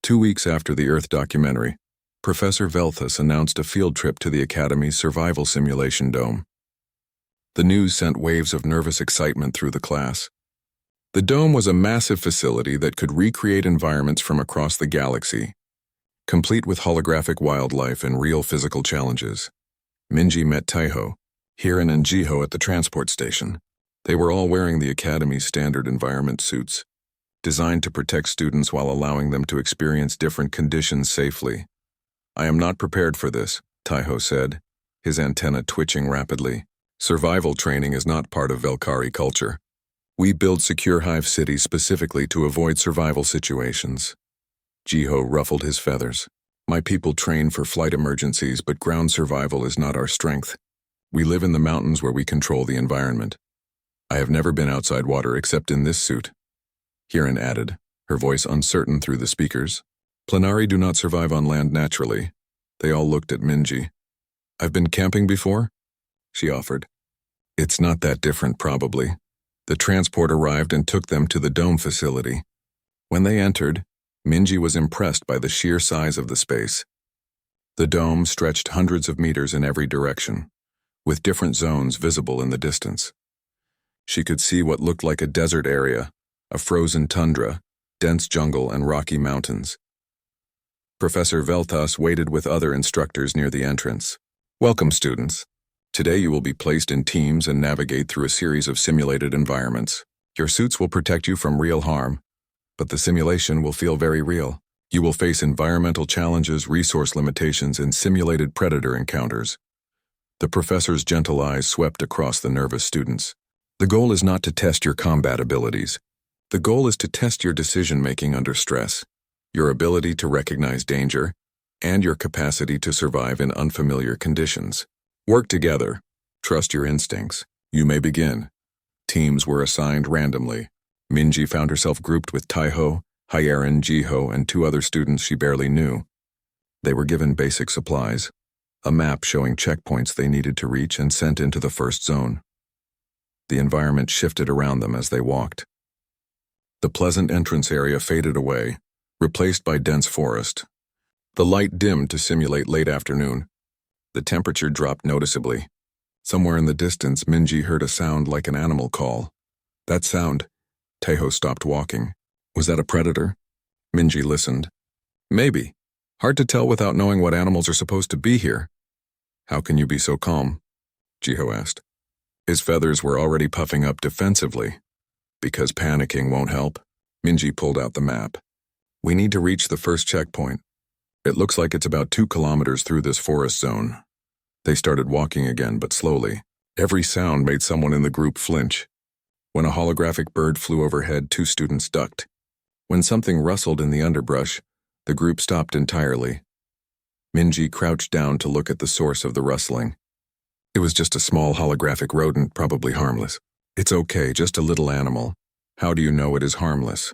2 weeks after the Earth documentary, Professor Velthus announced a field trip to the Academy's Survival Simulation Dome. The news sent waves of nervous excitement through the class. The dome was a massive facility that could recreate environments from across the galaxy, complete with holographic wildlife and real physical challenges. Minji met Taiho, Hiran and Jiho at the transport station. They were all wearing the Academy's standard environment suits, designed to protect students while allowing them to experience different conditions safely. "I am not prepared for this," Taiho said, his antenna twitching rapidly. "Survival training is not part of Velkari culture. We build secure hive cities specifically to avoid survival situations." Jiho ruffled his feathers. "My people train for flight emergencies, but ground survival is not our strength. We live in the mountains where we control the environment. I have never been outside water except in this suit," Hiran added, her voice uncertain through the speakers. "Planari do not survive on land naturally." They all looked at Minji. "I've been camping before?" she offered. "It's not that different, probably." The transport arrived and took them to the dome facility. When they entered, Minji was impressed by the sheer size of the space. The dome stretched hundreds of meters in every direction, with different zones visible in the distance. She could see what looked like a desert area, a frozen tundra, dense jungle, and rocky mountains. Professor Velthus waited with other instructors near the entrance. "Welcome, students. Today you will be placed in teams and navigate through a series of simulated environments. Your suits will protect you from real harm, but the simulation will feel very real. You will face environmental challenges, resource limitations, and simulated predator encounters." The professor's gentle eyes swept across the nervous students. "The goal is not to test your combat abilities. The goal is to test your decision-making under stress, your ability to recognize danger, and your capacity to survive in unfamiliar conditions. Work together. Trust your instincts. You may begin." Teams were assigned randomly. Minji found herself grouped with Taiho, Hiran, Jiho, and 2 other students she barely knew. They were given basic supplies, a map showing checkpoints they needed to reach, and sent into the first zone. The environment shifted around them as they walked. The pleasant entrance area faded away, replaced by dense forest. The light dimmed to simulate late afternoon. The temperature dropped noticeably. Somewhere in the distance, Minji heard a sound like an animal call. That sound, Taiho stopped walking. Was that a predator? Minji listened. Maybe. Hard to tell without knowing what animals are supposed to be here. "How can you be so calm?" Jiho asked. His feathers were already puffing up defensively. "Because panicking won't help." Minji pulled out the map. "We need to reach the first checkpoint. It looks like it's about 2 kilometers through this forest zone." They started walking again, but slowly. Every sound made someone in the group flinch. When a holographic bird flew overhead, 2 students ducked. When something rustled in the underbrush, the group stopped entirely. Minji crouched down to look at the source of the rustling. It was just a small holographic rodent, probably harmless. "It's okay, just a little animal." "How do you know it is harmless?"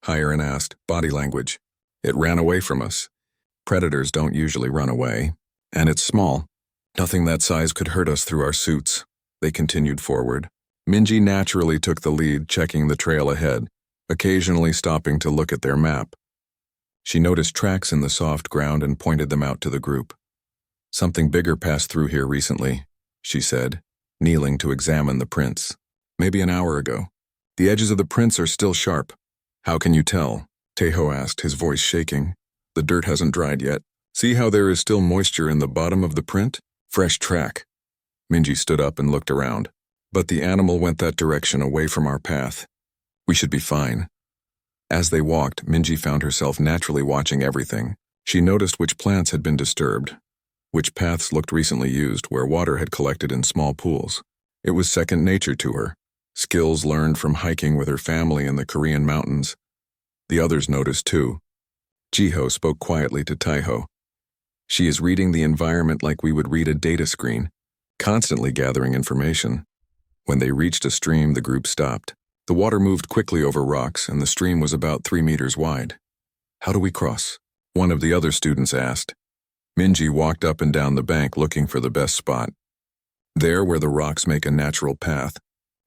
Hiran asked, body language. "It ran away from us. Predators don't usually run away. And it's small. Nothing that size could hurt us through our suits." They continued forward. Minji naturally took the lead, checking the trail ahead, occasionally stopping to look at their map. She noticed tracks in the soft ground and pointed them out to the group. "Something bigger passed through here recently," she said, kneeling to examine the prints. "Maybe an hour ago. The edges of the prints are still sharp." "How can you tell?" Taiho asked, his voice shaking. "The dirt hasn't dried yet. See how there is still moisture in the bottom of the print? Fresh track." Minji stood up and looked around. "But the animal went that direction, away from our path. We should be fine." As they walked, Minji found herself naturally watching everything. She noticed which plants had been disturbed, which paths looked recently used, where water had collected in small pools. It was second nature to her, skills learned from hiking with her family in the Korean mountains. The others noticed too. Jiho spoke quietly to Taiho. "She is reading the environment like we would read a data screen, constantly gathering information." When they reached a stream, the group stopped. The water moved quickly over rocks, and the stream was about 3 meters wide. "How do we cross?" one of the other students asked. Minji walked up and down the bank looking for the best spot. "There, where the rocks make a natural path.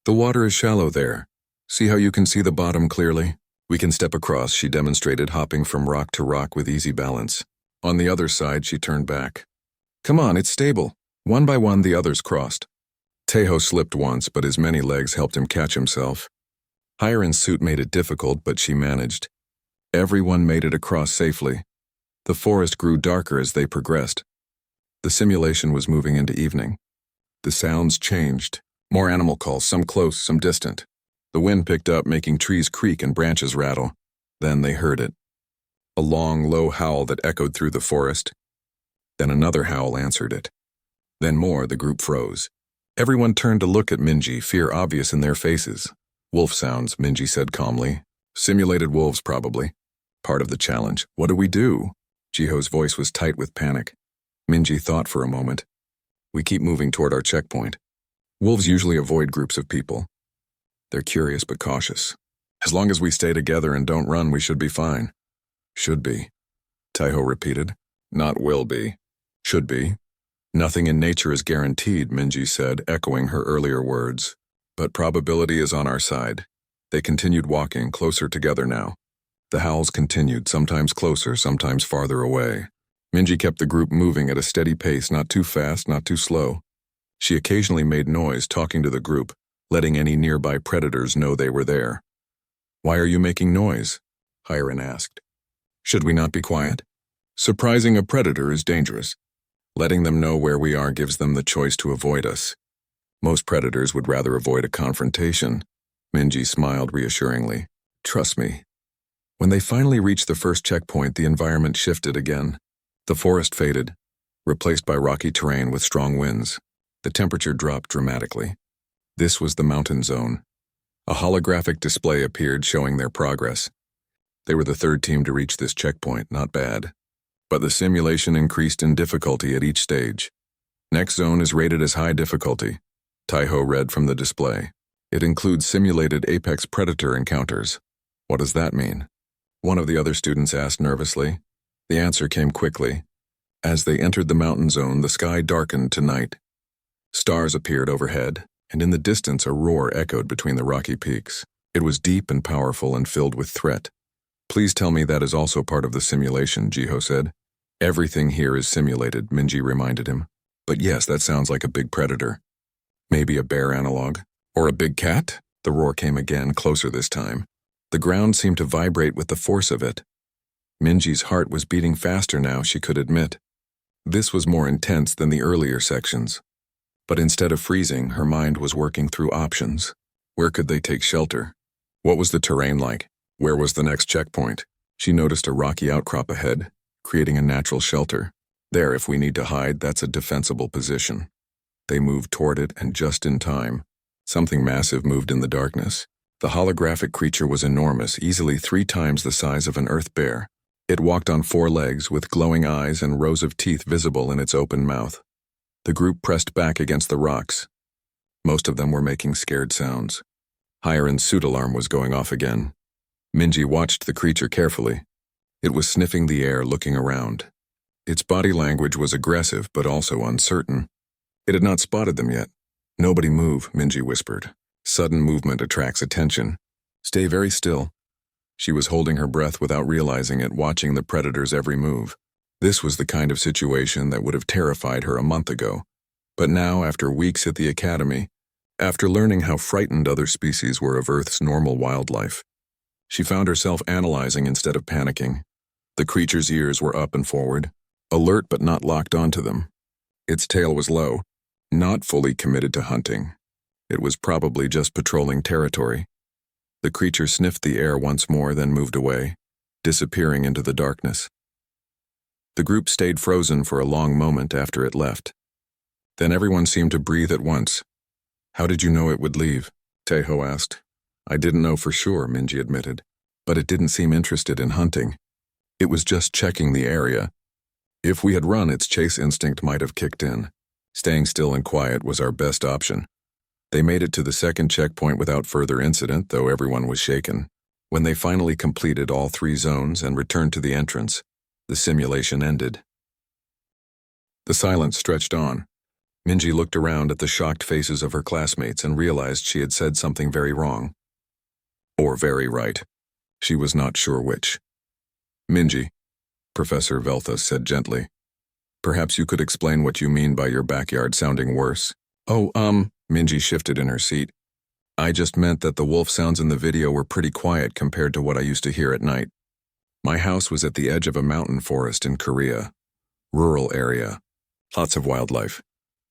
The water is shallow there. See how you can see the bottom clearly?" We can step across, she demonstrated, hopping from rock to rock with easy balance. On the other side, she turned back. Come on, it's stable. One by one, the others crossed. Tejo slipped once, but his many legs helped him catch himself. Hiren's suit made it difficult, but she managed. Everyone made it across safely. The forest grew darker as they progressed. The simulation was moving into evening. The sounds changed. More animal calls, some close, some distant. The wind picked up, making trees creak and branches rattle. Then they heard it. A long, low howl that echoed through the forest. Then another howl answered it. Then more. The group froze. Everyone turned to look at Minji, fear obvious in their faces. Wolf sounds, Minji said calmly. Simulated wolves, probably. Part of the challenge. What do we do? Jiho's voice was tight with panic. Minji thought for a moment. We keep moving toward our checkpoint. Wolves usually avoid groups of people. They're curious but cautious. As long as we stay together and don't run, we should be fine. Should be. Taiho repeated. Not will be. Should be. Nothing in nature is guaranteed, Minji said, echoing her earlier words. But probability is on our side. They continued walking, closer together now. The howls continued, sometimes closer, sometimes farther away. Minji kept the group moving at a steady pace, not too fast, not too slow. She occasionally made noise, talking to the group, letting any nearby predators know they were there. Why are you making noise? Hiren asked. Should we not be quiet? Surprising a predator is dangerous. Letting them know where we are gives them the choice to avoid us. Most predators would rather avoid a confrontation. Minji smiled reassuringly. Trust me. When they finally reached the first checkpoint, the environment shifted again. The forest faded, replaced by rocky terrain with strong winds. The temperature dropped dramatically. This was the mountain zone. A holographic display appeared showing their progress. They were the third team to reach this checkpoint, not bad. But the simulation increased in difficulty at each stage. Next zone is rated as high difficulty. Taiho read from the display. It includes simulated apex predator encounters. What does that mean? One of the other students asked nervously. The answer came quickly. As they entered the mountain zone, the sky darkened to night. Stars appeared overhead, and in the distance a roar echoed between the rocky peaks. It was deep and powerful and filled with threat. Please tell me that is also part of the simulation, Jiho said. Everything here is simulated, Minji reminded him. But yes, that sounds like a big predator. Maybe a bear analog? Or a big cat? The roar came again, closer this time. The ground seemed to vibrate with the force of it. Minji's heart was beating faster now, she could admit. This was more intense than the earlier sections. But instead of freezing, her mind was working through options. Where could they take shelter? What was the terrain like? Where was the next checkpoint? She noticed a rocky outcrop ahead, creating a natural shelter. There, if we need to hide, that's a defensible position. They moved toward it, and just in time. Something massive moved in the darkness. The holographic creature was enormous, easily 3 times the size of an earth bear. It walked on 4 legs, with glowing eyes and rows of teeth visible in its open mouth. The group pressed back against the rocks. Most of them were making scared sounds. Hiren's suit alarm was going off again. Minji watched the creature carefully. It was sniffing the air, looking around. Its body language was aggressive, but also uncertain. It had not spotted them yet. Nobody move, Minji whispered. Sudden movement attracts attention. Stay very still. She was holding her breath without realizing it, watching the predator's every move. This was the kind of situation that would have terrified her a month ago. But now, after weeks at the academy, after learning how frightened other species were of Earth's normal wildlife, she found herself analyzing instead of panicking. The creature's ears were up and forward, alert but not locked onto them. Its tail was low, not fully committed to hunting. It was probably just patrolling territory. The creature sniffed the air once more, then moved away, disappearing into the darkness. The group stayed frozen for a long moment after it left. Then everyone seemed to breathe at once. How did you know it would leave? Taiho asked. I didn't know for sure, Minji admitted, but it didn't seem interested in hunting. It was just checking the area. If we had run, its chase instinct might have kicked in. Staying still and quiet was our best option. They made it to the second checkpoint without further incident, though everyone was shaken. When they finally completed all 3 zones and returned to the entrance, the simulation ended. The silence stretched on. Minji looked around at the shocked faces of her classmates and realized she had said something very wrong. Or very right. She was not sure which. Minji, Professor Velthus said gently. Perhaps you could explain what you mean by your backyard sounding worse. Oh, Minji shifted in her seat. I just meant that the wolf sounds in the video were pretty quiet compared to what I used to hear at night. My house was at the edge of a mountain forest in Korea. Rural area. Lots of wildlife.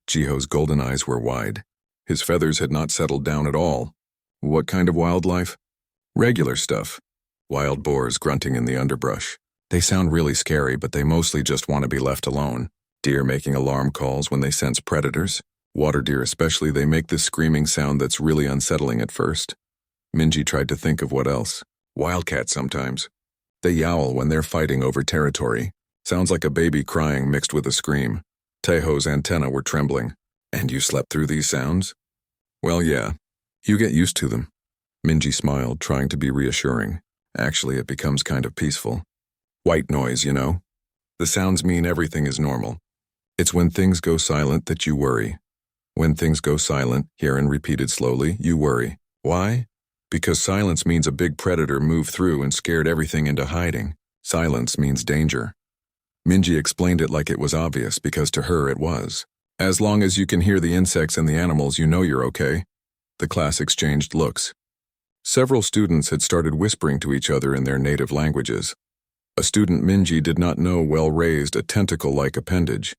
Jiho's golden eyes were wide. His feathers had not settled down at all. What kind of wildlife? Regular stuff. Wild boars grunting in the underbrush. They sound really scary, but they mostly just want to be left alone. Deer making alarm calls when they sense predators. Water deer especially, they make this screaming sound that's really unsettling at first. Minji tried to think of what else. Wildcats sometimes. They yowl when they're fighting over territory. Sounds like a baby crying mixed with a scream. Taeho's antennae were trembling. And you slept through these sounds? Well, yeah. You get used to them. Minji smiled, trying to be reassuring. Actually, it becomes kind of peaceful. White noise, you know? The sounds mean everything is normal. It's when things go silent that you worry. When things go silent, Hiren repeated slowly, you worry. Why? Because silence means a big predator moved through and scared everything into hiding. Silence means danger. Minji explained it like it was obvious because to her it was. As long as you can hear the insects and the animals, you know you're okay. The class exchanged looks. Several students had started whispering to each other in their native languages. A student Minji did not know well raised a tentacle-like appendage.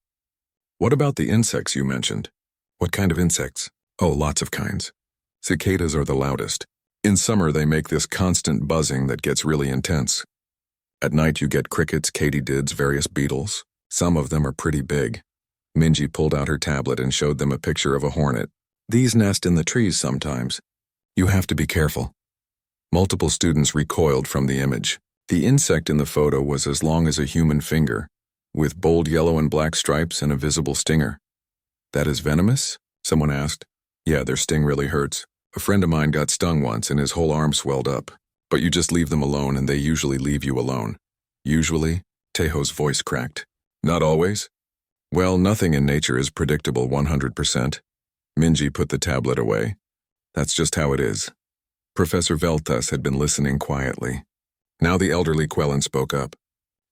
What about the insects you mentioned? What kind of insects? Oh, lots of kinds. Cicadas are the loudest. In summer, they make this constant buzzing that gets really intense. At night, you get crickets, katydids, various beetles. Some of them are pretty big. Minji pulled out her tablet and showed them a picture of a hornet. These nest in the trees sometimes. You have to be careful. Multiple students recoiled from the image. The insect in the photo was as long as a human finger, with bold yellow and black stripes and a visible stinger. That is venomous? Someone asked. Yeah, their sting really hurts. A friend of mine got stung once and his whole arm swelled up. But you just leave them alone and they usually leave you alone. Usually? Taeho's voice cracked. Not always? Well, nothing in nature is predictable 100%. Minji put the tablet away. That's just how it is. Professor Velthus had been listening quietly. Now the elderly Quellen spoke up.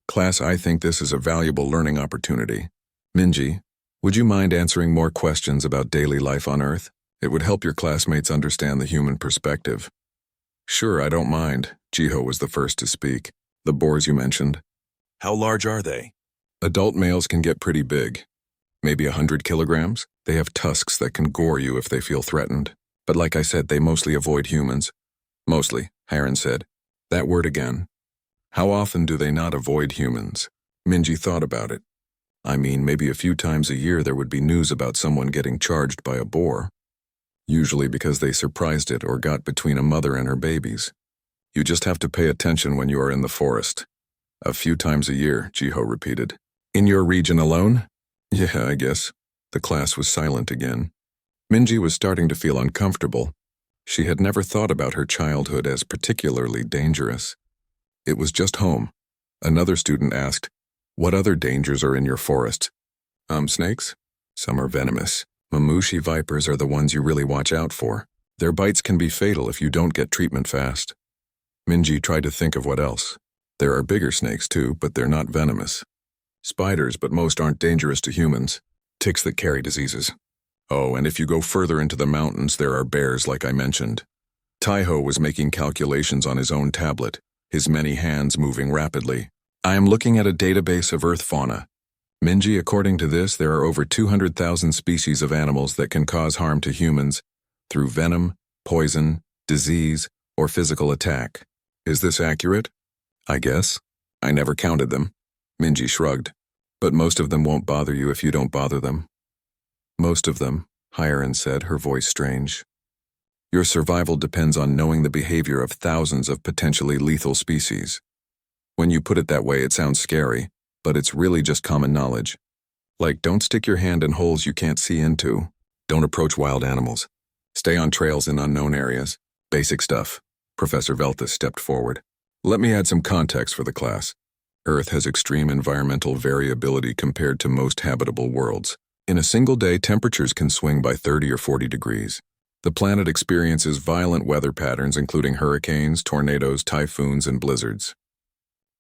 Class, I think this is a valuable learning opportunity. Minji, would you mind answering more questions about daily life on Earth? It would help your classmates understand the human perspective. Sure, I don't mind. Jiho was the first to speak. The boars you mentioned. How large are they? Adult males can get pretty big. Maybe 100 kilograms? They have tusks that can gore you if they feel threatened. But like I said, they mostly avoid humans. Mostly, Hiren said. That word again. How often do they not avoid humans? Minji thought about it. I mean, maybe a few times a year there would be news about someone getting charged by a boar. Usually because they surprised it or got between a mother and her babies. You just have to pay attention when you are in the forest. A few times a year, Jiho repeated. In your region alone? Yeah, I guess. The class was silent again. Minji was starting to feel uncomfortable. She had never thought about her childhood as particularly dangerous. It was just home. Another student asked, what other dangers are in your forest? Snakes? Some are venomous. Mamushi vipers are the ones you really watch out for. Their bites can be fatal if you don't get treatment fast. Minji tried to think of what else. There are bigger snakes too, but they're not venomous. Spiders, but most aren't dangerous to humans. Ticks that carry diseases. Oh, and if you go further into the mountains, there are bears like I mentioned. Taeho was making calculations on his own tablet, his many hands moving rapidly. I am looking at a database of Earth fauna. Minji, according to this, there are over 200,000 species of animals that can cause harm to humans through venom, poison, disease, or physical attack. Is this accurate? I guess. I never counted them. Minji shrugged. But most of them won't bother you if you don't bother them. Most of them, Hiren said, her voice strange. Your survival depends on knowing the behavior of thousands of potentially lethal species. When you put it that way, it sounds scary, but it's really just common knowledge. Like, don't stick your hand in holes you can't see into. Don't approach wild animals. Stay on trails in unknown areas. Basic stuff. Professor Velthus stepped forward. Let me add some context for the class. Earth has extreme environmental variability compared to most habitable worlds. In a single day, temperatures can swing by 30 or 40 degrees. The planet experiences violent weather patterns including hurricanes, tornadoes, typhoons, and blizzards.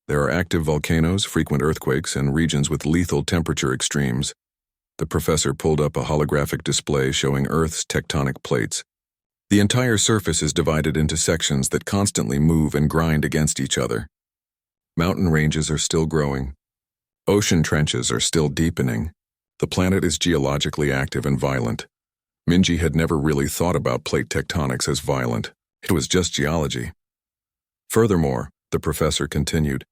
There are active volcanoes, frequent earthquakes, and regions with lethal temperature extremes. The professor pulled up a holographic display showing Earth's tectonic plates. The entire surface is divided into sections that constantly move and grind against each other. Mountain ranges are still growing. Ocean trenches are still deepening. The planet is geologically active and violent. Minji had never really thought about plate tectonics as violent. It was just geology. Furthermore, the professor continued,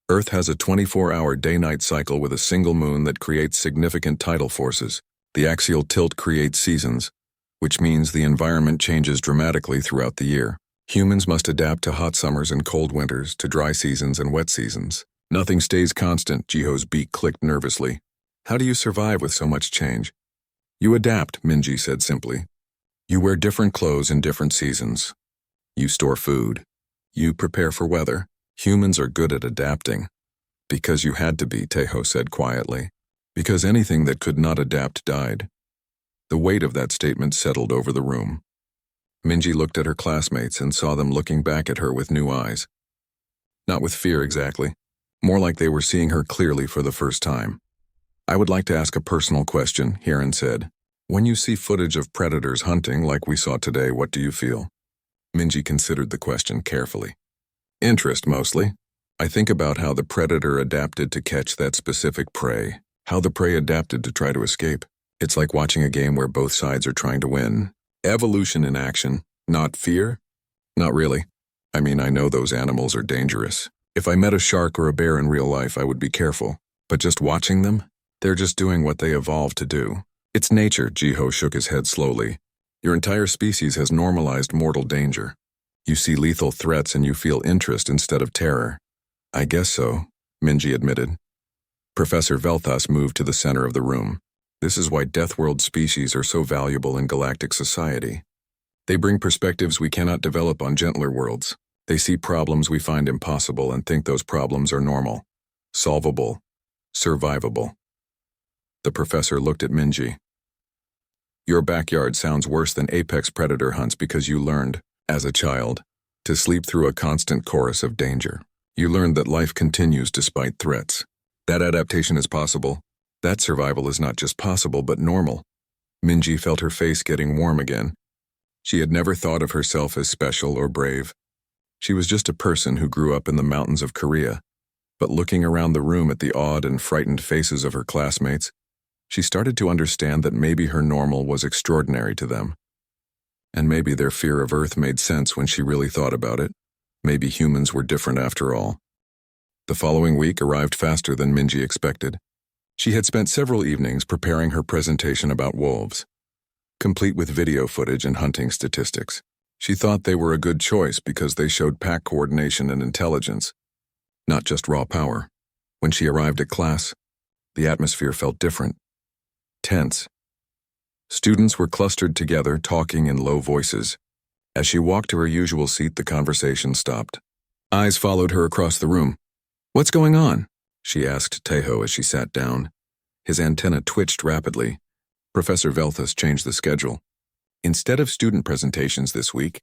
Earth has a 24-hour day-night cycle with a single moon that creates significant tidal forces. The axial tilt creates seasons, which means the environment changes dramatically throughout the year. Humans must adapt to hot summers and cold winters, to dry seasons and wet seasons. Nothing stays constant, Jiho's beak clicked nervously. How do you survive with so much change? You adapt, Minji said simply. You wear different clothes in different seasons. You store food. You prepare for weather. Humans are good at adapting. Because you had to be, Tejo said quietly. Because anything that could not adapt died. The weight of that statement settled over the room. Minji looked at her classmates and saw them looking back at her with new eyes. Not with fear exactly. More like they were seeing her clearly for the first time. I would like to ask a personal question, Hiran said. When you see footage of predators hunting like we saw today, what do you feel? Minji considered the question carefully. Interest, mostly. I think about how the predator adapted to catch that specific prey, how the prey adapted to try to escape. It's like watching a game where both sides are trying to win. Evolution in action, not fear? Not really. I mean, I know those animals are dangerous. If I met a shark or a bear in real life, I would be careful. But just watching them? They're just doing what they evolved to do. It's nature, Jiho shook his head slowly. Your entire species has normalized mortal danger. You see lethal threats and you feel interest instead of terror. I guess so, Minji admitted. Professor Velthas moved to the center of the room. This is why Deathworld species are so valuable in galactic society. They bring perspectives we cannot develop on gentler worlds. They see problems we find impossible and think those problems are normal, solvable, survivable. The professor looked at Minji. Your backyard sounds worse than apex predator hunts because you learned, as a child, to sleep through a constant chorus of danger. You learned that life continues despite threats. That adaptation is possible. That survival is not just possible but normal. Minji felt her face getting warm again. She had never thought of herself as special or brave. She was just a person who grew up in the mountains of Korea. But looking around the room at the awed and frightened faces of her classmates, she started to understand that maybe her normal was extraordinary to them. And maybe their fear of Earth made sense when she really thought about it. Maybe humans were different after all. The following week arrived faster than Minji expected. She had spent several evenings preparing her presentation about wolves, complete with video footage and hunting statistics. She thought they were a good choice because they showed pack coordination and intelligence, not just raw power. When she arrived at class, the atmosphere felt different. Tense. Students were clustered together, talking in low voices. As she walked to her usual seat, the conversation stopped. Eyes followed her across the room. What's going on? She asked Tejo as she sat down. His antenna twitched rapidly. Professor Velthas changed the schedule. Instead of student presentations this week,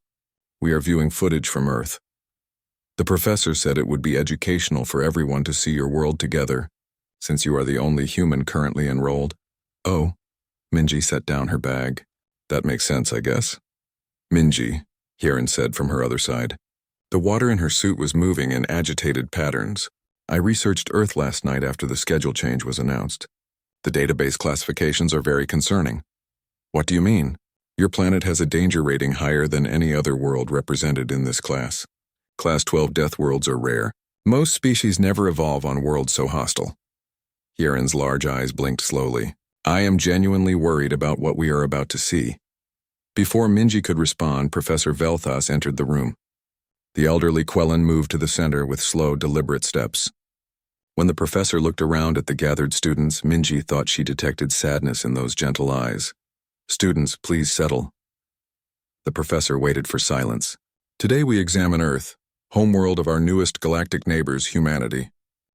we are viewing footage from Earth. The professor said it would be educational for everyone to see your world together, since you are the only human currently enrolled. Oh, Minji set down her bag. That makes sense, I guess. Minji, Hiran said from her other side. The water in her suit was moving in agitated patterns. I researched Earth last night after the schedule change was announced. The database classifications are very concerning. What do you mean? Your planet has a danger rating higher than any other world represented in this class. Class 12 death worlds are rare. Most species never evolve on worlds so hostile. Hiran's large eyes blinked slowly. I am genuinely worried about what we are about to see. Before Minji could respond, Professor Velthas entered the room. The elderly Quellen moved to the center with slow, deliberate steps. When the professor looked around at the gathered students, Minji thought she detected sadness in those gentle eyes. Students, please settle. The professor waited for silence. Today we examine Earth, homeworld of our newest galactic neighbors, humanity.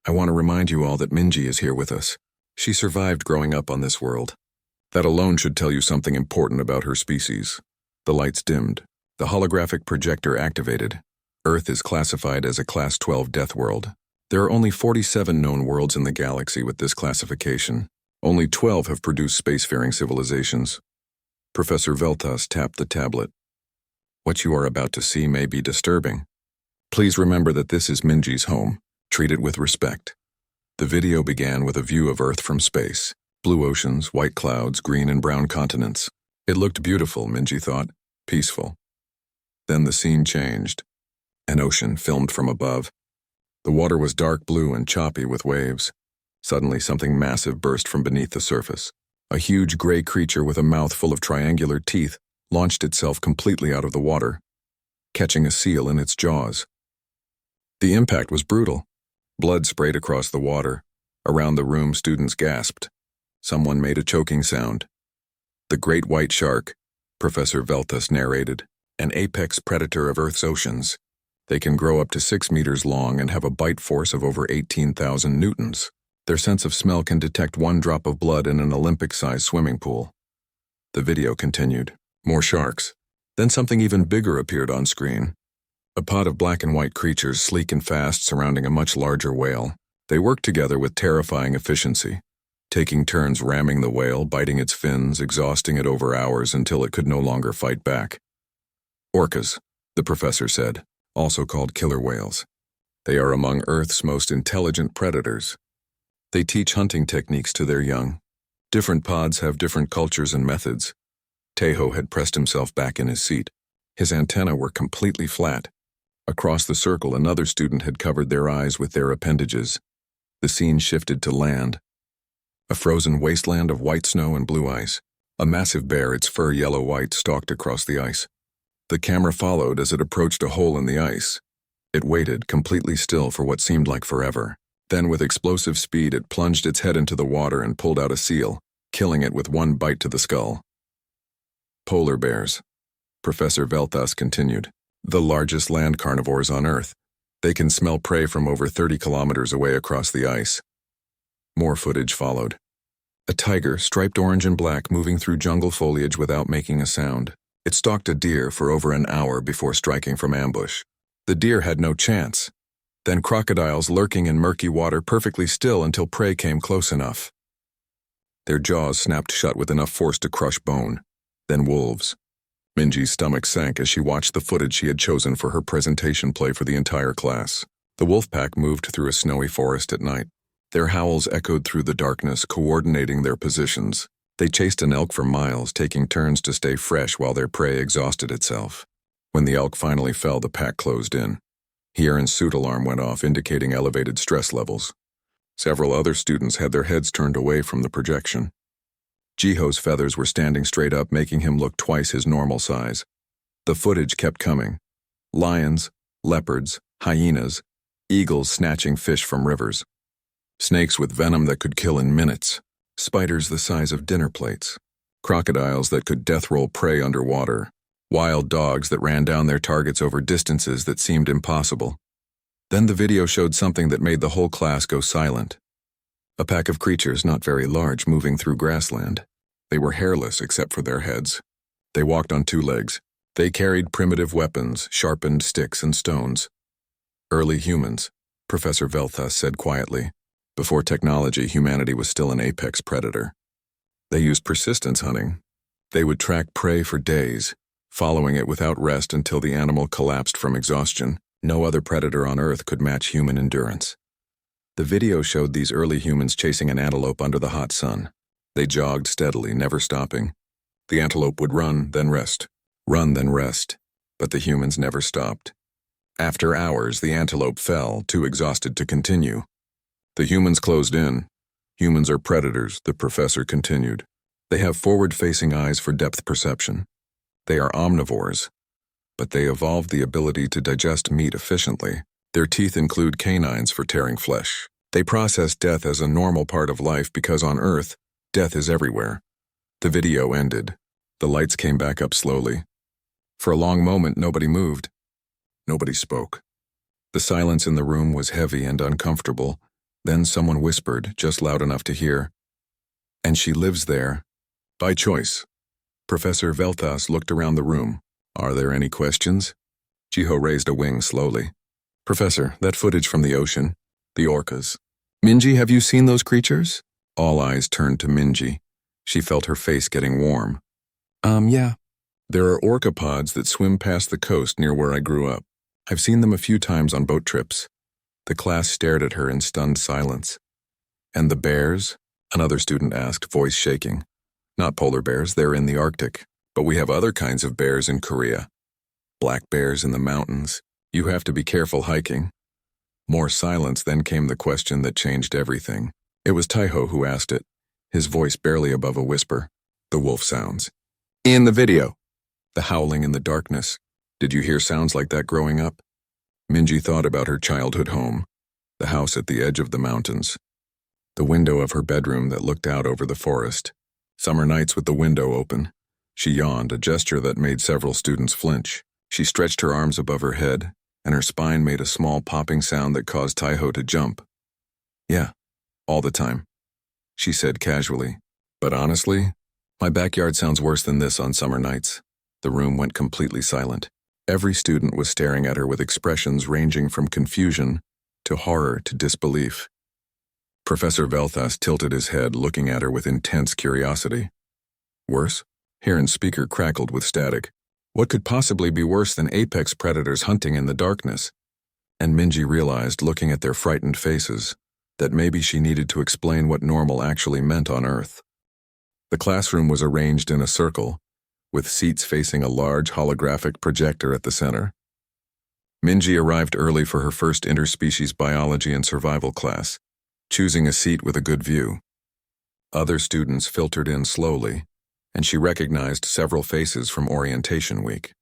I want to remind you all that Minji is here with us. She survived growing up on this world. That alone should tell you something important about her species. The lights dimmed. The holographic projector activated. Earth is classified as a Class 12 death world. There are only 47 known worlds in the galaxy with this classification. Only 12 have produced spacefaring civilizations. Professor Veltas tapped the tablet. What you are about to see may be disturbing. Please remember that this is Minji's home. Treat it with respect. The video began with a view of Earth from space. Blue oceans, white clouds, green and brown continents. It looked beautiful, Minji thought. Peaceful. Then the scene changed. An ocean filmed from above. The water was dark blue and choppy with waves. Suddenly, something massive burst from beneath the surface. A huge gray creature with a mouth full of triangular teeth launched itself completely out of the water, catching a seal in its jaws. The impact was brutal. Blood sprayed across the water. Around the room, students gasped. Someone made a choking sound. The great white shark, Professor Veltas narrated, an apex predator of Earth's oceans. They can grow up to 6 meters long and have a bite force of over 18,000 newtons. Their sense of smell can detect 1 drop of blood in an Olympic-sized swimming pool. The video continued. More sharks. Then something even bigger appeared on screen. A pod of black and white creatures, sleek and fast, surrounding a much larger whale. They worked together with terrifying efficiency, taking turns ramming the whale, biting its fins, exhausting it over hours until it could no longer fight back. Orcas, the professor said, also called killer whales. They are among Earth's most intelligent predators. They teach hunting techniques to their young. Different pods have different cultures and methods. Tejo had pressed himself back in his seat. His antennae were completely flat. Across the circle, another student had covered their eyes with their appendages. The scene shifted to land. A frozen wasteland of white snow and blue ice. A massive bear, its fur yellow-white, stalked across the ice. The camera followed as it approached a hole in the ice. It waited, completely still, for what seemed like forever. Then, with explosive speed, it plunged its head into the water and pulled out a seal, killing it with 1 bite to the skull. Polar bears, Professor Veltas continued, the largest land carnivores on Earth. They can smell prey from over 30 kilometers away across the ice. More footage followed. A tiger, striped orange and black, moving through jungle foliage without making a sound. It stalked a deer for over an hour before striking from ambush. The deer had no chance. Then crocodiles lurking in murky water, perfectly still until prey came close enough. Their jaws snapped shut with enough force to crush bone. Then wolves. Minji's stomach sank as she watched the footage she had chosen for her presentation play for the entire class. The wolf pack moved through a snowy forest at night. Their howls echoed through the darkness, coordinating their positions. They chased an elk for miles, taking turns to stay fresh while their prey exhausted itself. When the elk finally fell, the pack closed in. Hieron's suit alarm went off, indicating elevated stress levels. Several other students had their heads turned away from the projection. Jiho's feathers were standing straight up, making him look twice his normal size. The footage kept coming. Lions, leopards, hyenas, eagles snatching fish from rivers. Snakes with venom that could kill in minutes. Spiders the size of dinner plates. Crocodiles that could death roll prey underwater. Wild dogs that ran down their targets over distances that seemed impossible. Then the video showed something that made the whole class go silent. A pack of creatures not very large moving through grassland. They were hairless except for their heads. They walked on 2 legs. They carried primitive weapons, sharpened sticks and stones. Early humans, Professor Veltas said quietly. Before technology, humanity was still an apex predator. They used persistence hunting. They would track prey for days, following it without rest until the animal collapsed from exhaustion. No other predator on Earth could match human endurance. The video showed these early humans chasing an antelope under the hot sun. They jogged steadily, never stopping. The antelope would run, then rest. Run, then rest. But the humans never stopped. After hours, the antelope fell, too exhausted to continue. The humans closed in. Humans are predators, the professor continued. They have forward-facing eyes for depth perception. They are omnivores, but they evolved the ability to digest meat efficiently. Their teeth include canines for tearing flesh. They process death as a normal part of life because on Earth, death is everywhere. The video ended. The lights came back up slowly. For a long moment, nobody moved. Nobody spoke. The silence in the room was heavy and uncomfortable. Then someone whispered, just loud enough to hear, "And she lives there, by choice." Professor Veltas looked around the room. Are there any questions? Jiho raised a wing slowly. Professor, that footage from the ocean, the orcas. Minji, have you seen those creatures? All eyes turned to Minji. She felt her face getting warm. Yeah. There are orcapods that swim past the coast near where I grew up. I've seen them a few times on boat trips. The class stared at her in stunned silence. And the bears? Another student asked, voice shaking. Not polar bears, they're in the Arctic. But we have other kinds of bears in Korea. Black bears in the mountains. You have to be careful hiking. More silence, then came the question that changed everything. It was Taiho who asked it, his voice barely above a whisper. The wolf sounds. In the video. The howling in the darkness. Did you hear sounds like that growing up? Minji thought about her childhood home, the house at the edge of the mountains, the window of her bedroom that looked out over the forest. Summer nights with the window open. She yawned, a gesture that made several students flinch. She stretched her arms above her head, and her spine made a small popping sound that caused Taiho to jump. Yeah, all the time, she said casually. But honestly, my backyard sounds worse than this on summer nights. The room went completely silent. Every student was staring at her with expressions ranging from confusion to horror to disbelief. Professor Velthas tilted his head, looking at her with intense curiosity. Worse? Heron's speaker crackled with static. What could possibly be worse than apex predators hunting in the darkness? And Minji realized, looking at their frightened faces, that maybe she needed to explain what normal actually meant on Earth. The classroom was arranged in a circle, with seats facing a large holographic projector at the center. Minji arrived early for her first interspecies biology and survival class, choosing a seat with a good view. Other students filtered in slowly, and she recognized several faces from orientation week.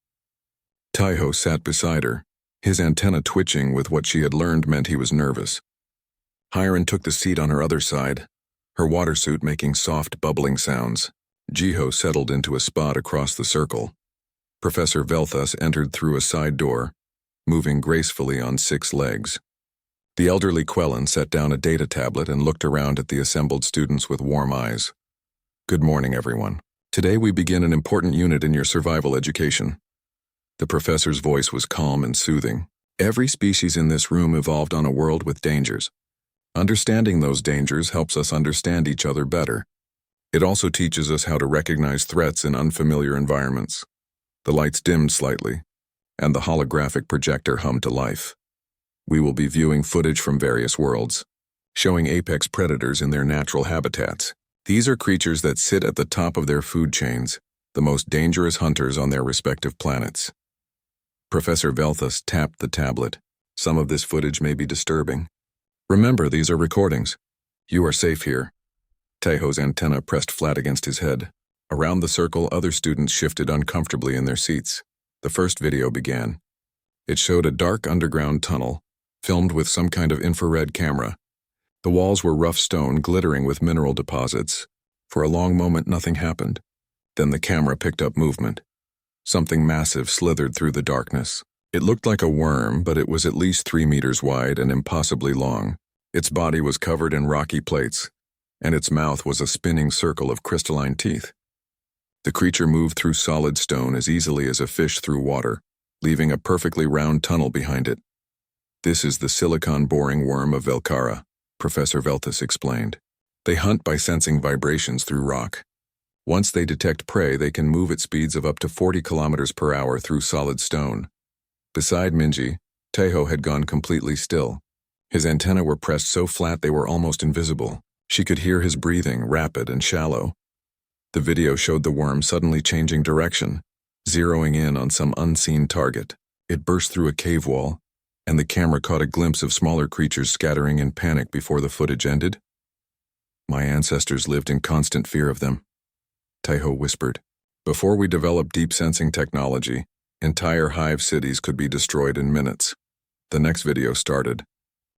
Taiho sat beside her, his antenna twitching with what she had learned meant he was nervous. Hiron took the seat on her other side, her water suit making soft bubbling sounds. Jiho settled into a spot across the circle. Professor Velthas entered through a side door, moving gracefully on 6 legs. The elderly Quellen set down a data tablet and looked around at the assembled students with warm eyes. Good morning, everyone. Today we begin an important unit in your survival education. The professor's voice was calm and soothing. Every species in this room evolved on a world with dangers. Understanding those dangers helps us understand each other better. It also teaches us how to recognize threats in unfamiliar environments. The lights dimmed slightly, and the holographic projector hummed to life. We will be viewing footage from various worlds, showing apex predators in their natural habitats. These are creatures that sit at the top of their food chains, the most dangerous hunters on their respective planets. Professor Velthas tapped the tablet. Some of this footage may be disturbing. Remember, these are recordings. You are safe here. Taiho's antenna pressed flat against his head. Around the circle, other students shifted uncomfortably in their seats. The first video began. It showed a dark underground tunnel, filmed with some kind of infrared camera. The walls were rough stone, glittering with mineral deposits. For a long moment, nothing happened. Then the camera picked up movement. Something massive slithered through the darkness. It looked like a worm, but it was at least 3 meters wide and impossibly long. Its body was covered in rocky plates, and its mouth was a spinning circle of crystalline teeth. The creature moved through solid stone as easily as a fish through water, leaving a perfectly round tunnel behind it. This is the silicon boring worm of Velkara, Professor Velthas explained. They hunt by sensing vibrations through rock. Once they detect prey, they can move at speeds of up to 40 kilometers per hour through solid stone. Beside Minji, Taiho had gone completely still. His antennae were pressed so flat they were almost invisible. She could hear his breathing, rapid and shallow. The video showed the worm suddenly changing direction, zeroing in on some unseen target. It burst through a cave wall, and the camera caught a glimpse of smaller creatures scattering in panic before the footage ended. My ancestors lived in constant fear of them, Taiho whispered. Before we developed deep sensing technology, entire hive cities could be destroyed in minutes. The next video started.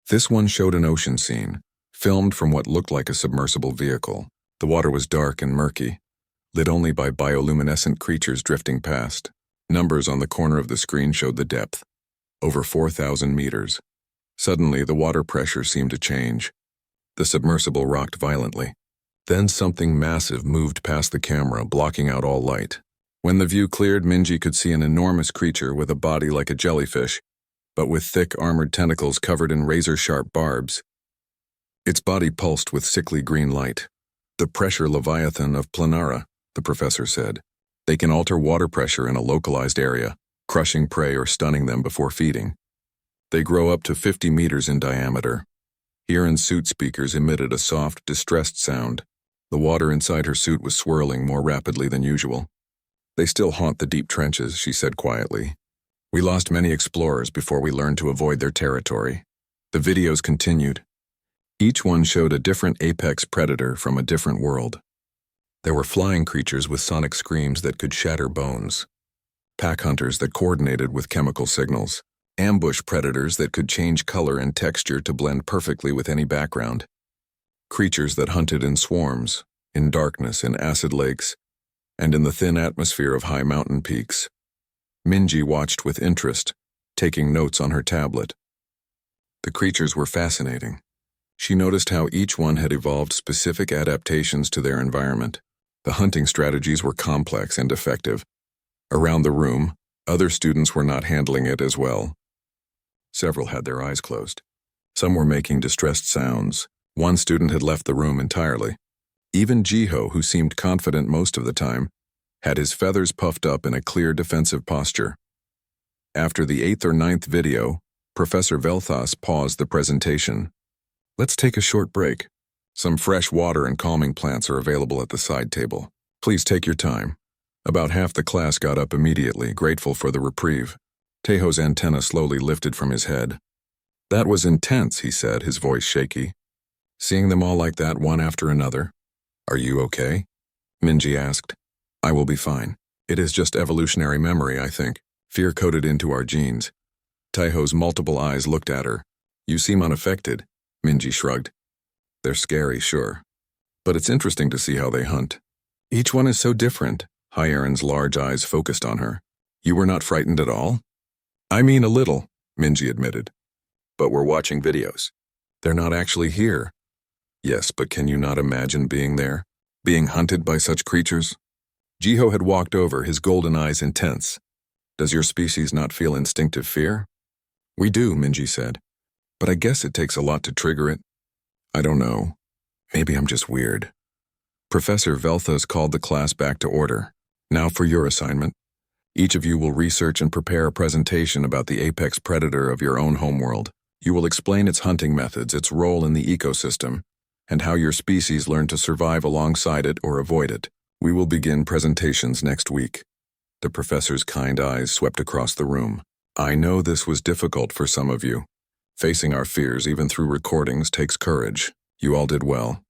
This one showed an ocean scene, filmed from what looked like a submersible vehicle. The water was dark and murky, lit only by bioluminescent creatures drifting past. Numbers on the corner of the screen showed the depth, over 4,000 meters. Suddenly, the water pressure seemed to change. The submersible rocked violently. Then something massive moved past the camera, blocking out all light. When the view cleared, Minji could see an enormous creature with a body like a jellyfish, but with thick armored tentacles covered in razor-sharp barbs. Its body pulsed with sickly green light. The pressure leviathan of Planara, the professor said. They can alter water pressure in a localized area, crushing prey or stunning them before feeding. They grow up to 50 meters in diameter. Hiran's suit speakers emitted a soft, distressed sound. The water inside her suit was swirling more rapidly than usual. They still haunt the deep trenches, she said quietly. We lost many explorers before we learned to avoid their territory. The videos continued. Each one showed a different apex predator from a different world. There were flying creatures with sonic screams that could shatter bones, pack hunters that coordinated with chemical signals, ambush predators that could change color and texture to blend perfectly with any background, creatures that hunted in swarms, in darkness, in acid lakes, and in the thin atmosphere of high mountain peaks. Minji watched with interest, taking notes on her tablet. The creatures were fascinating. She noticed how each one had evolved specific adaptations to their environment. The hunting strategies were complex and effective. Around the room, other students were not handling it as well. Several had their eyes closed. Some were making distressed sounds. One student had left the room entirely. Even Jiho, who seemed confident most of the time, had his feathers puffed up in a clear defensive posture. After the 8th or 9th video, Professor Velthas paused the presentation. Let's take a short break. Some fresh water and calming plants are available at the side table. Please take your time. About half the class got up immediately, grateful for the reprieve. Tejo's antenna slowly lifted from his head. That was intense, he said, his voice shaky. Seeing them all like that one after another. Are you okay? Minji asked. I will be fine. It is just evolutionary memory, I think. Fear coded into our genes. Tejo's multiple eyes looked at her. You seem unaffected. Minji shrugged. They're scary, sure. But it's interesting to see how they hunt. Each one is so different. Hiran's large eyes focused on her. You were not frightened at all? I mean a little, Minji admitted. But we're watching videos. They're not actually here. Yes, but can you not imagine being there? Being hunted by such creatures? Jiho had walked over, his golden eyes intense. Does your species not feel instinctive fear? We do, Minji said. But I guess it takes a lot to trigger it. I don't know. Maybe I'm just weird. Professor Velthas called the class back to order. Now for your assignment. Each of you will research and prepare a presentation about the apex predator of your own homeworld. You will explain its hunting methods, its role in the ecosystem, and how your species learned to survive alongside it or avoid it. We will begin presentations next week. The professor's kind eyes swept across the room. I know this was difficult for some of you. Facing our fears, even through recordings, takes courage. You all did well.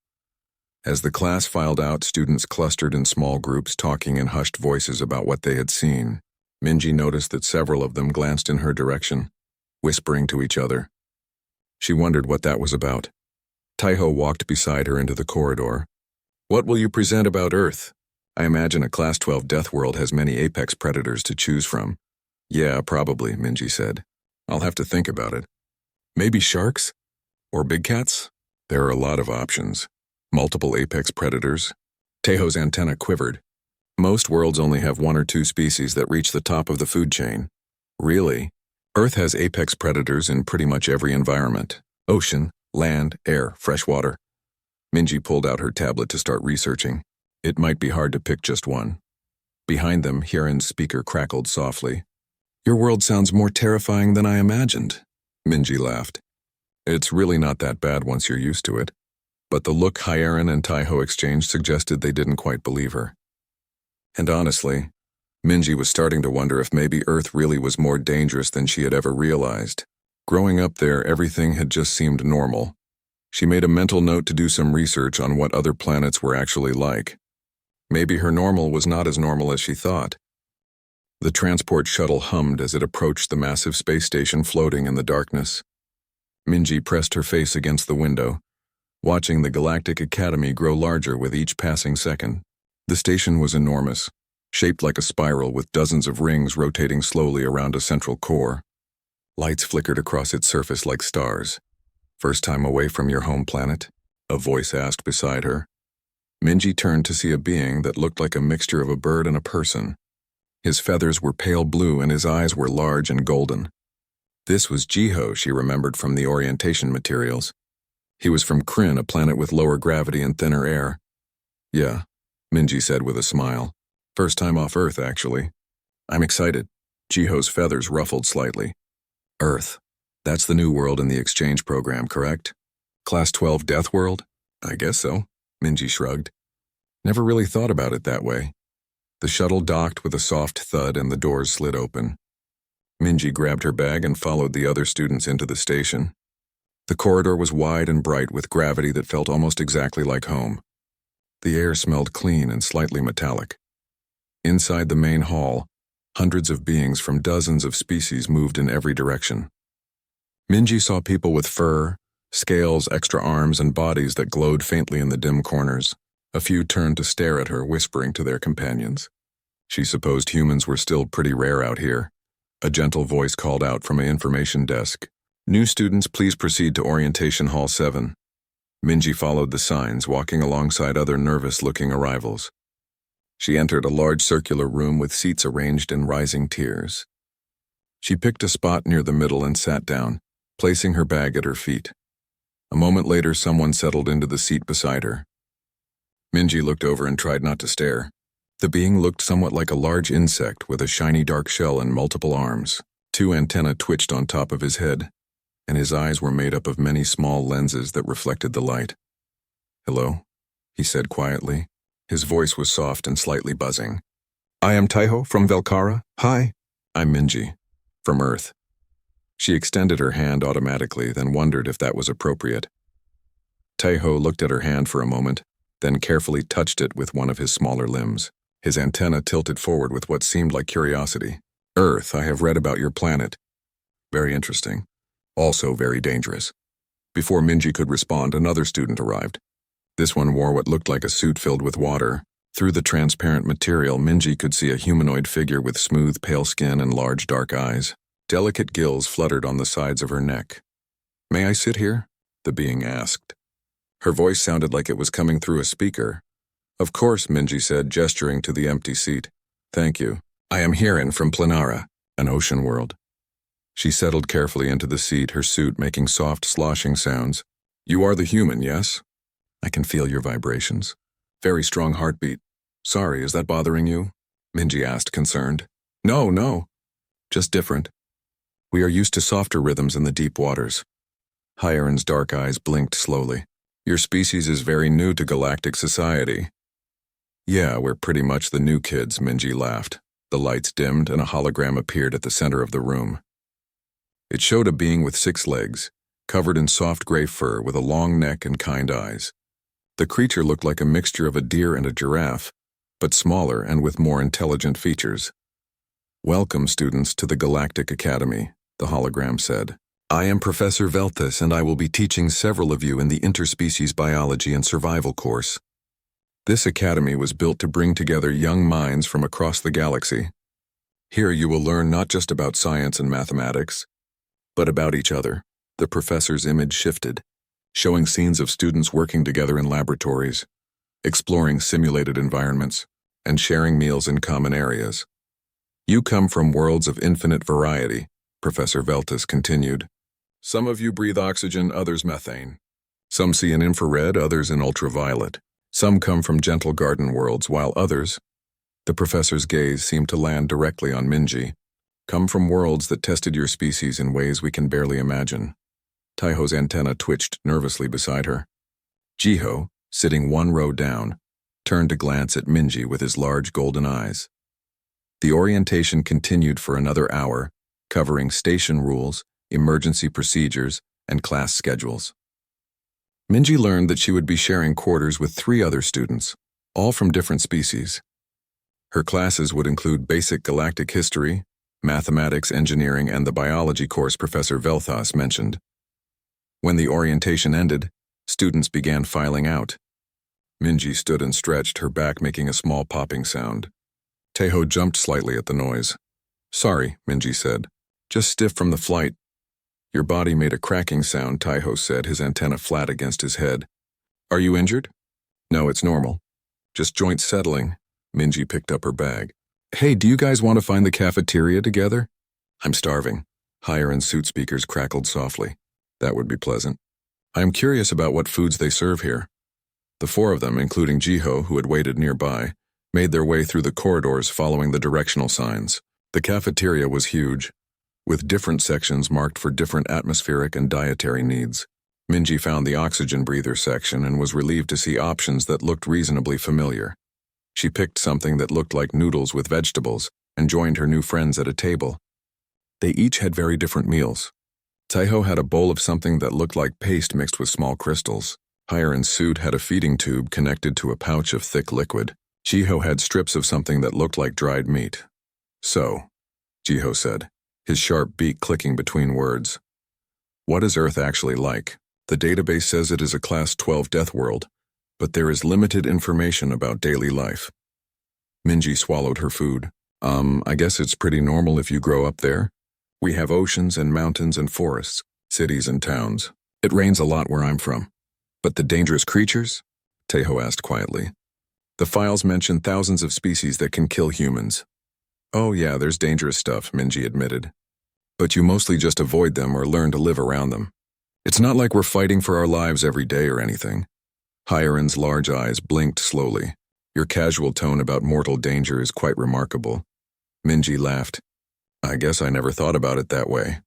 As the class filed out, students clustered in small groups, talking in hushed voices about what they had seen. Minji noticed that several of them glanced in her direction, whispering to each other. She wondered what that was about. Taiho walked beside her into the corridor. What will you present about Earth? I imagine a Class 12 Death World has many apex predators to choose from. Yeah, probably, Minji said. I'll have to think about it. Maybe sharks? Or big cats? There are a lot of options. Multiple apex predators. Tejo's antenna quivered. Most worlds only have 1 or 2 species that reach the top of the food chain. Really? Earth has apex predators in pretty much every environment. Ocean, land, air, fresh water. Minji pulled out her tablet to start researching. It might be hard to pick just one. Behind them, Hiran's speaker crackled softly. Your world sounds more terrifying than I imagined. Minji laughed. It's really not that bad once you're used to it. But the look Hiran and Taiho exchanged suggested they didn't quite believe her. And honestly, Minji was starting to wonder if maybe Earth really was more dangerous than she had ever realized. Growing up there, everything had just seemed normal. She made a mental note to do some research on what other planets were actually like. Maybe her normal was not as normal as she thought. The transport shuttle hummed as it approached the massive space station floating in the darkness. Minji pressed her face against the window, watching the Galactic Academy grow larger with each passing second. The station was enormous, shaped like a spiral with dozens of rings rotating slowly around a central core. Lights flickered across its surface like stars. First time away from your home planet? A voice asked beside her. Minji turned to see a being that looked like a mixture of a bird and a person. His feathers were pale blue and his eyes were large and golden. This was Jiho, she remembered from the orientation materials. He was from Kryn, a planet with lower gravity and thinner air. Yeah, Minji said with a smile. First time off Earth, actually. I'm excited. Jiho's feathers ruffled slightly. Earth. That's the new world in the exchange program, correct? Class 12 Death World? I guess so, Minji shrugged. Never really thought about it that way. The shuttle docked with a soft thud and the doors slid open. Minji grabbed her bag and followed the other students into the station. The corridor was wide and bright with gravity that felt almost exactly like home. The air smelled clean and slightly metallic. Inside the main hall, hundreds of beings from dozens of species moved in every direction. Minji saw people with fur, scales, extra arms, and bodies that glowed faintly in the dim corners. A few turned to stare at her, whispering to their companions. She supposed humans were still pretty rare out here. A gentle voice called out from an information desk. New students, please proceed to Orientation Hall 7. Minji followed the signs, walking alongside other nervous-looking arrivals. She entered a large circular room with seats arranged in rising tiers. She picked a spot near the middle and sat down, placing her bag at her feet. A moment later, someone settled into the seat beside her. Minji looked over and tried not to stare. The being looked somewhat like a large insect with a shiny dark shell and multiple arms. 2 antennae twitched on top of his head, and his eyes were made up of many small lenses that reflected the light. Hello, he said quietly. His voice was soft and slightly buzzing. I am Taiho from Velkara. Hi. I'm Minji, from Earth. She extended her hand automatically, then wondered if that was appropriate. Taiho looked at her hand for a moment, then carefully touched it with one of his smaller limbs. His antenna tilted forward with what seemed like curiosity. Earth, I have read about your planet. Very interesting. Also very dangerous. Before Minji could respond, another student arrived. This one wore what looked like a suit filled with water. Through the transparent material, Minji could see a humanoid figure with smooth, pale skin and large, dark eyes. Delicate gills fluttered on the sides of her neck. May I sit here? The being asked. Her voice sounded like it was coming through a speaker. Of course, Minji said, gesturing to the empty seat. Thank you. I am Hirin from Planara, an ocean world. She settled carefully into the seat, her suit making soft, sloshing sounds. You are the human, yes? I can feel your vibrations. Very strong heartbeat. Sorry, is that bothering you? Minji asked, concerned. No. Just different. We are used to softer rhythms in the deep waters. Hirin's dark eyes blinked slowly. Your species is very new to galactic society. Yeah, we're pretty much the new kids, Minji laughed. The lights dimmed and a hologram appeared at the center of the room. It showed a being with 6 legs, covered in soft gray fur with a long neck and kind eyes. The creature looked like a mixture of a deer and a giraffe, but smaller and with more intelligent features. Welcome, students, to the Galactic Academy, the hologram said. I am Professor Velthus, and I will be teaching several of you in the Interspecies Biology and Survival course. This academy was built to bring together young minds from across the galaxy. Here you will learn not just about science and mathematics, but about each other. The professor's image shifted, showing scenes of students working together in laboratories, exploring simulated environments, and sharing meals in common areas. You come from worlds of infinite variety, Professor Velthus continued. Some of you breathe oxygen, others methane. Some see in infrared, others in ultraviolet. Some come from gentle garden worlds, while others, the professor's gaze seemed to land directly on Minji, come from worlds that tested your species in ways we can barely imagine. Taiho's antenna twitched nervously beside her. Jiho, sitting 1 row down, turned to glance at Minji with his large golden eyes. The orientation continued for another hour, covering station rules, emergency procedures, and class schedules. Minji learned that she would be sharing quarters with 3 other students, all from different species. Her classes would include basic galactic history, mathematics, engineering, and the biology course Professor Velthus mentioned. When the orientation ended, students began filing out. Minji stood and stretched, her back making a small popping sound. Taiho jumped slightly at the noise. Sorry, Minji said. Just stiff from the flight. Your body made a cracking sound, Taiho said, his antenna flat against his head. Are you injured? No, it's normal. Just joint settling. Minji picked up her bag. Hey, do you guys want to find the cafeteria together? I'm starving. Higher-end suit speakers crackled softly. That would be pleasant. I am curious about what foods they serve here. The four of them, including Jiho, who had waited nearby, made their way through the corridors following the directional signs. The cafeteria was huge, with different sections marked for different atmospheric and dietary needs. Minji found the oxygen breather section and was relieved to see options that looked reasonably familiar. She picked something that looked like noodles with vegetables and joined her new friends at a table. They each had very different meals. Taiho had a bowl of something that looked like paste mixed with small crystals. Higher-end suit had a feeding tube connected to a pouch of thick liquid. Jiho had strips of something that looked like dried meat. So, Jiho said, his sharp beak clicking between words. What is Earth actually like? The database says it is a Class 12 death world, but there is limited information about daily life. Minji swallowed her food. I guess it's pretty normal if you grow up there. We have oceans and mountains and forests, cities and towns. It rains a lot where I'm from. But the dangerous creatures? Taiho asked quietly. The files mention thousands of species that can kill humans. Oh yeah, there's dangerous stuff, Minji admitted. But you mostly just avoid them or learn to live around them. It's not like we're fighting for our lives every day or anything. Higher-end's large eyes blinked slowly. Your casual tone about mortal danger is quite remarkable. Minji laughed. I guess I never thought about it that way.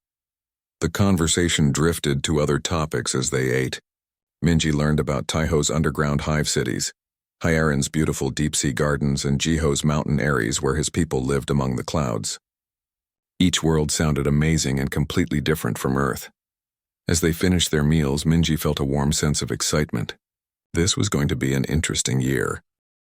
The conversation drifted to other topics as they ate. Minji learned about Taiho's underground hive cities, Hyaren's beautiful deep-sea gardens, and Jiho's mountain aeries where his people lived among the clouds. Each world sounded amazing and completely different from Earth. As they finished their meals, Minji felt a warm sense of excitement. This was going to be an interesting year.